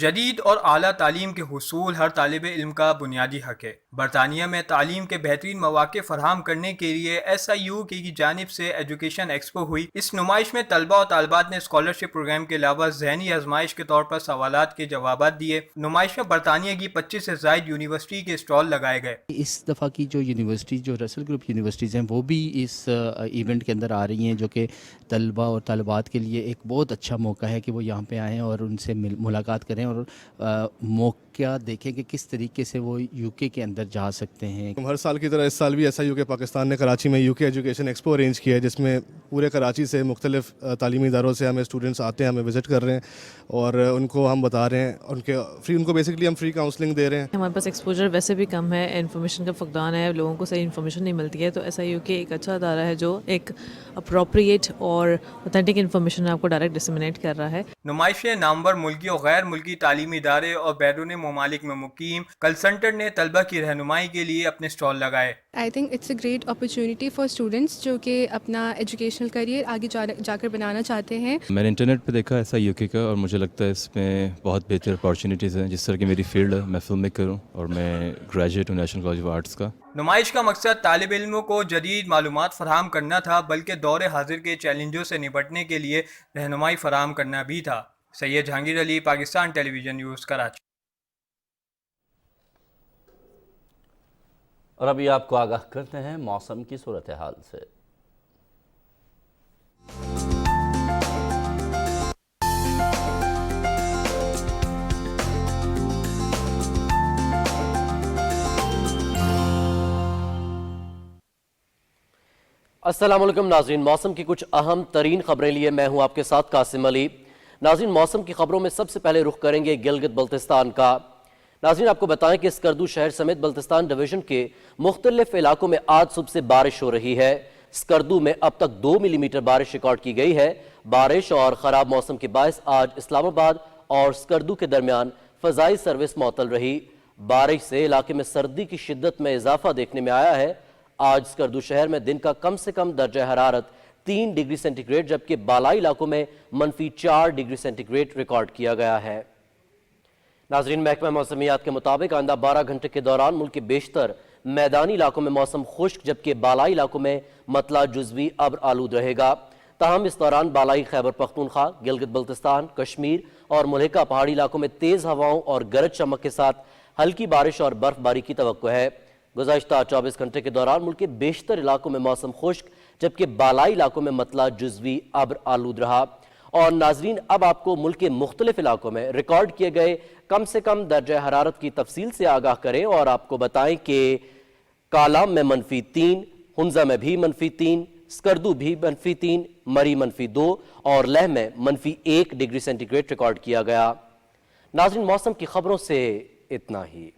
جدید اور اعلیٰ تعلیم کے حصول ہر طالب علم کا بنیادی حق ہے. برطانیہ میں تعلیم کے بہترین مواقع فراہم کرنے کے لیے SIU کی جانب سے ایجوکیشن ایکسپو ہوئی. اس نمائش میں طلبہ اور طالبات نے اسکالرشپ پروگرام کے علاوہ ذہنی آزمائش کے طور پر سوالات کے جوابات دیے. نمائش میں برطانیہ کی 25 سے زائد یونیورسٹی کے اسٹال لگائے گئے. اس دفعہ کی جو یونیورسٹی جو رسل گروپ یونیورسٹیز ہیں وہ بھی اس ایونٹ کے اندر آ رہی ہیں، جو کہ طلبہ اور طالبات کے لیے ایک بہت اچھا موقع ہے کہ وہ یہاں پہ آئیں اور ان سے ملاقات کریں اور موقع دیکھیں کہ کس طریقے سے وہ UK کے اندر جا سکتے ہیں. ہر سال کی طرح اس سال بھی SIU کے پاکستان نے کراچی میں UK ایجوکیشن ایکسپو ارینج کیا ہے، جس میں پورے کراچی سے مختلف تعلیمی اداروں سے ہمیں اسٹوڈنٹس آتے ہیں، ہمیں وزٹ کر رہے ہیں اور ان کو ہم بتا رہے ہیں ان کو بیسکلی ہم فری کاؤنسلنگ دے رہے ہیں. ہمارے پاس ایکسپوجر ویسے بھی کم ہے، انفارمیشن کا فقدان ہے، لوگوں کو صحیح انفارمیشن نہیں ملتی ہے، تو SIU کے ایک اچھا ادارہ ہے جو ایک اپروپریٹ اور اوتھینٹک انفارمیشن آپ کو ڈائریکٹ ڈسیمنیٹ کر رہا ہے. نمائش میں نامور ملکی اور غیر ملکی تعلیمی ادارے اور بیرون ممالک میں مقیم کل سینٹر نے طلبہ کی رہنمائی کے لیے اپنے اسٹال لگائے. I think it's a great opportunity for students جو کہ اپنا ایجوکیشنل کریئر آگے جا کر بنانا چاہتے ہیں. میں نے انٹرنیٹ پہ دیکھا SIU کا اور مجھے لگتا ہے اس میں بہت بہتر اپارچونیٹیز ہیں. جس طرح کی میری فیلڈ ہے، میں فلم میکر ہوں اور میں گریجویٹ ہوں نیشنل کالج آف آرٹس کا. نمائش کا مقصد طالب علموں کو جدید معلومات فراہم کرنا تھا، بلکہ دور حاضر کے چیلنجوں سے نپٹنے کے لیے رہنمائی فراہم کرنا بھی تھا. سید جہانگیر علی، پاکستان ٹیلی ویژن نیوز، کراچی. اور ابھی آپ کو آگاہ کرتے ہیں موسم کی صورتحال سے. السلام علیکم ناظرین، موسم کی کچھ اہم ترین خبریں لیے میں ہوں آپ کے ساتھ قاسم علی. ناظرین، موسم کی خبروں میں سب سے پہلے رخ کریں گے گلگت بلتستان کا. ناظرین، آپ کو بتائیں کہ اسکردو شہر سمیت بلتستان ڈویژن کے مختلف علاقوں میں آج صبح سے بارش ہو رہی ہے. اسکردو میں اب تک 2 ملی میٹر بارش ریکارڈ کی گئی ہے. بارش اور خراب موسم کے باعث آج اسلام آباد اور اسکردو کے درمیان فضائی سروس معطل رہی. بارش سے علاقے میں سردی کی شدت میں اضافہ دیکھنے میں آیا ہے. آج اسکردو شہر میں دن کا کم سے کم درجہ حرارت 3 ڈگری سینٹی گریڈ جبکہ بالائی علاقوں میں -4 ڈگری سینٹی گریڈ ریکارڈ کیا گیا ہے. ناظرین، محکمہ موسمیات کے مطابق آئندہ 12 گھنٹے کے دوران ملک کے بیشتر میدانی علاقوں میں موسم خشک جبکہ بالائی علاقوں میں مطلع جزوی ابر آلود رہے گا. تاہم اس دوران بالائی خیبر پختونخوا، گلگت بلتستان، کشمیر اور ملحقہ پہاڑی علاقوں میں تیز ہواؤں اور گرج چمک کے ساتھ ہلکی بارش اور برف باری کی توقع ہے. گزشتہ 24 گھنٹے کے دوران ملک کے بیشتر علاقوں میں موسم خشک جبکہ بالائی علاقوں میں مطلع جزوی ابر آلود رہا. اور ناظرین، اب آپ کو ملک کے مختلف علاقوں میں ریکارڈ کیے گئے کم سے کم درجہ حرارت کی تفصیل سے آگاہ کریں اور آپ کو بتائیں کہ کالام میں -3، ہنزہ میں بھی -3، اسکردو بھی -3، مری -2 اور لہ میں -1 ڈگری سینٹی گریڈ ریکارڈ کیا گیا. ناظرین، موسم کی خبروں سے اتنا ہی.